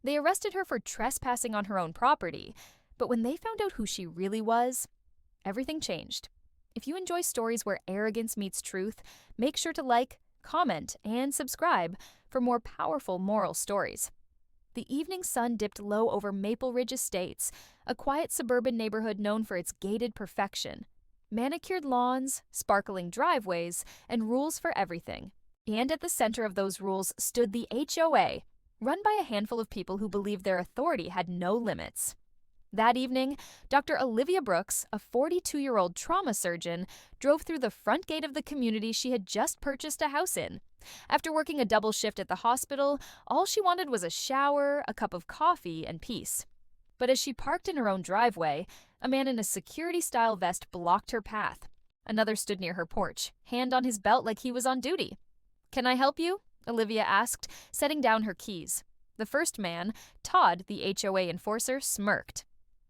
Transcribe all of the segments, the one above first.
They arrested her for trespassing on her own property, but when they found out who she really was, everything changed. If you enjoy stories where arrogance meets truth, make sure to like, comment, and subscribe for more powerful moral stories. The evening sun dipped low over Maple Ridge Estates, a quiet suburban neighborhood known for its gated perfection. Manicured lawns, sparkling driveways, and rules for everything. And at the center of those rules stood the HOA, run by a handful of people who believed their authority had no limits. That evening, Dr. Olivia Brooks, a 42-year-old trauma surgeon, drove through the front gate of the community she had just purchased a house in. After working a double shift at the hospital, all she wanted was a shower, a cup of coffee, and peace. But as she parked in her own driveway, a man in a security-style vest blocked her path. Another stood near her porch, hand on his belt like he was on duty. "Can I help you?" Olivia asked, setting down her keys. The first man, Todd, the HOA enforcer, smirked.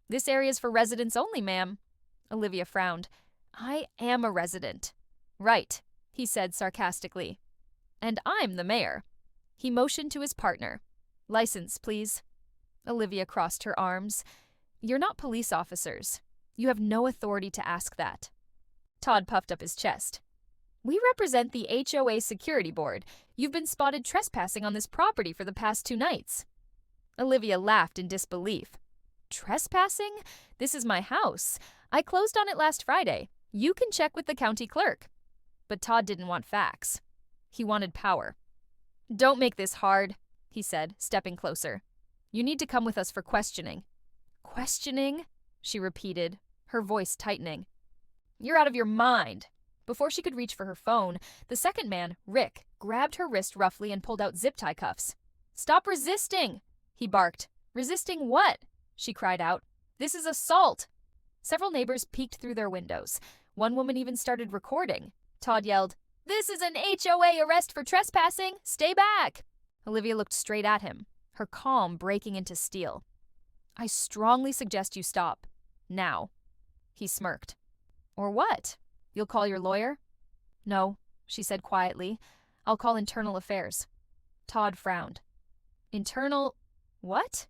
"This area's for residents only, ma'am." Olivia frowned. "I am a resident." "Right," he said sarcastically. "And I'm the mayor." He motioned to his partner. "License, please." Olivia crossed her arms. "You're not police officers. You have no authority to ask that." Todd puffed up his chest. "We represent the HOA security board. You've been spotted trespassing on this property for the past 2 nights." Olivia laughed in disbelief. "Trespassing? This is my house. I closed on it last Friday. You can check with the county clerk." But Todd didn't want facts. He wanted power. "Don't make this hard," he said, stepping closer. "You need to come with us for questioning." "Questioning?" she repeated, her voice tightening. "You're out of your mind." Before she could reach for her phone, the second man, Rick, grabbed her wrist roughly and pulled out zip-tie cuffs. "Stop resisting!" he barked. "Resisting what?" she cried out. "This is assault!" Several neighbors peeked through their windows. One woman even started recording. Todd yelled, "This is an HOA arrest for trespassing! Stay back!" Olivia looked straight at him, her calm breaking into steel. "I strongly suggest you stop. Now." He smirked. "Or what? You'll call your lawyer?" "No," she said quietly. "I'll call internal affairs." Todd frowned. "Internal what?"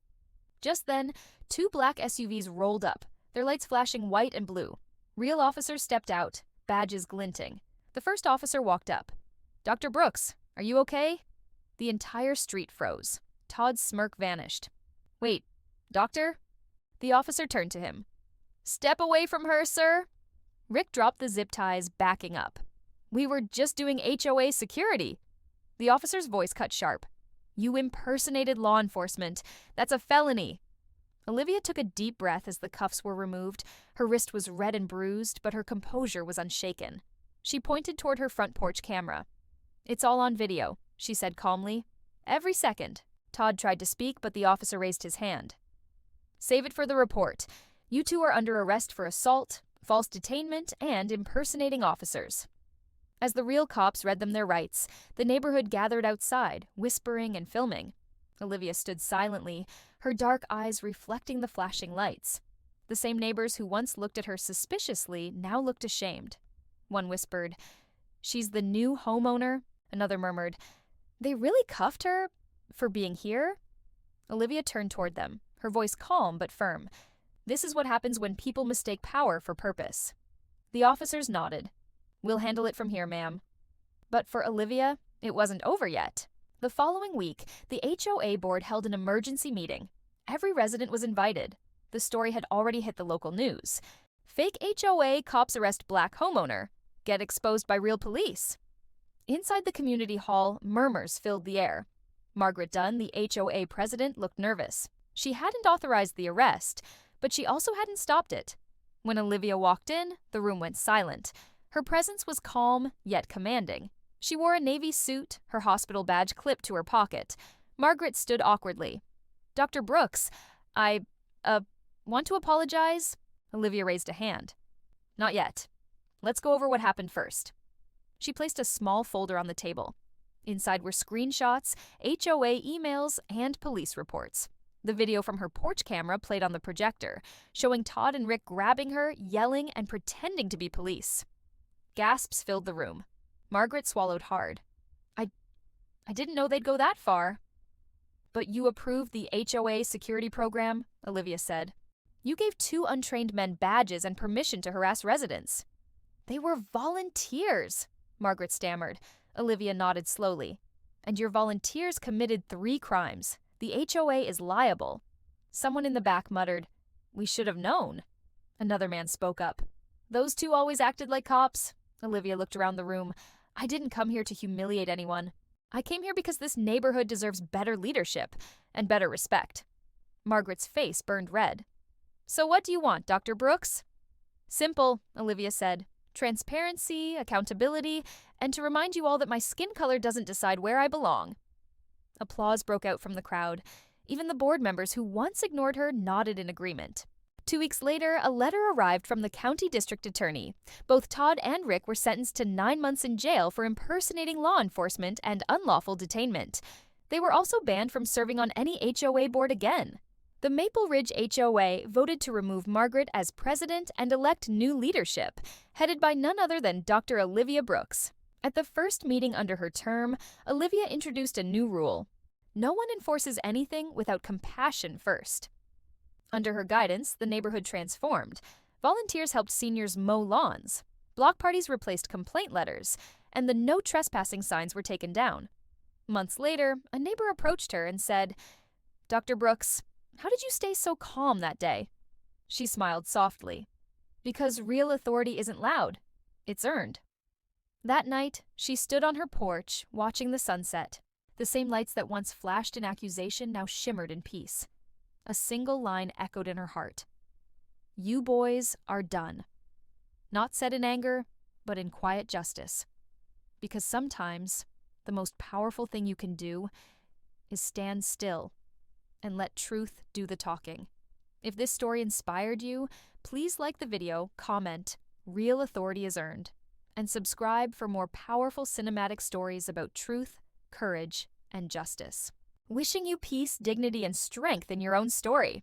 Just then, 2 black SUVs rolled up, their lights flashing white and blue. Real officers stepped out, badges glinting. The first officer walked up. "Dr. Brooks, are you okay?" The entire street froze. Todd's smirk vanished. "Wait, doctor?" The officer turned to him. "Step away from her, sir." Rick dropped the zip ties, backing up. "We were just doing HOA security." The officer's voice cut sharp. "You impersonated law enforcement. That's a felony." Olivia took a deep breath as the cuffs were removed. Her wrist was red and bruised, but her composure was unshaken. She pointed toward her front porch camera. "It's all on video," she said calmly. "Every second." Todd tried to speak, but the officer raised his hand. "Save it for the report. You 2 are under arrest for assault, false detainment, and impersonating officers." As the real cops read them their rights, the neighborhood gathered outside, whispering and filming. Olivia stood silently, her dark eyes reflecting the flashing lights. The same neighbors who once looked at her suspiciously now looked ashamed. One whispered, "She's the new homeowner." Another murmured, "They really cuffed her for being here?" Olivia turned toward them, her voice calm but firm. "This is what happens when people mistake power for purpose." The officers nodded. "We'll handle it from here, ma'am." But for Olivia, it wasn't over yet. The following week, the HOA board held an emergency meeting. Every resident was invited. The story had already hit the local news. Fake HOA cops arrest black homeowner. Get exposed by real police. Inside the community hall, murmurs filled the air. Margaret Dunn, the HOA president, looked nervous. She hadn't authorized the arrest, but she also hadn't stopped it. When Olivia walked in, the room went silent. Her presence was calm, yet commanding. She wore a navy suit, her hospital badge clipped to her pocket. Margaret stood awkwardly. "Dr. Brooks, I want to apologize." Olivia raised a hand. "Not yet. Let's go over what happened first." She placed a small folder on the table. Inside were screenshots, HOA emails, and police reports. The video from her porch camera played on the projector, showing Todd and Rick grabbing her, yelling, and pretending to be police. Gasps filled the room. Margaret swallowed hard. I didn't know they'd go that far." But you approved the HOA security program, Olivia said. You gave 2 untrained men badges and permission to harass residents. They were volunteers, Margaret stammered. Olivia nodded slowly. And your volunteers committed 3 crimes. The HOA is liable. Someone in the back muttered, "We should have known." Another man spoke up. Those 2 always acted like cops. Olivia looked around the room. I didn't come here to humiliate anyone. I came here because this neighborhood deserves better leadership and better respect. Margaret's face burned red. So what do you want, Dr. Brooks? Simple, Olivia said. Transparency, accountability, and to remind you all that my skin color doesn't decide where I belong. Applause broke out from the crowd. Even the board members who once ignored her nodded in agreement. 2 weeks later, a letter arrived from the county district attorney. Both Todd and Rick were sentenced to 9 months in jail for impersonating law enforcement and unlawful detainment. They were also banned from serving on any HOA board again. The Maple Ridge HOA voted to remove Margaret as president and elect new leadership, headed by none other than Dr. Olivia Brooks. At the first meeting under her term, Olivia introduced a new rule. No one enforces anything without compassion first. Under her guidance, the neighborhood transformed. Volunteers helped seniors mow lawns. Block parties replaced complaint letters, and the no trespassing signs were taken down. Months later, a neighbor approached her and said, "Dr. Brooks, how did you stay so calm that day?" She smiled softly. "Because real authority isn't loud. It's earned." That night, she stood on her porch, watching the sunset. The same lights that once flashed in accusation now shimmered in peace. A single line echoed in her heart. "You boys are done." Not said in anger, but in quiet justice. Because sometimes, the most powerful thing you can do is stand still and let truth do the talking. If this story inspired you, please like the video, comment, "Real authority is earned," and subscribe for more powerful cinematic stories about truth, courage, and justice. Wishing you peace, dignity, and strength in your own story.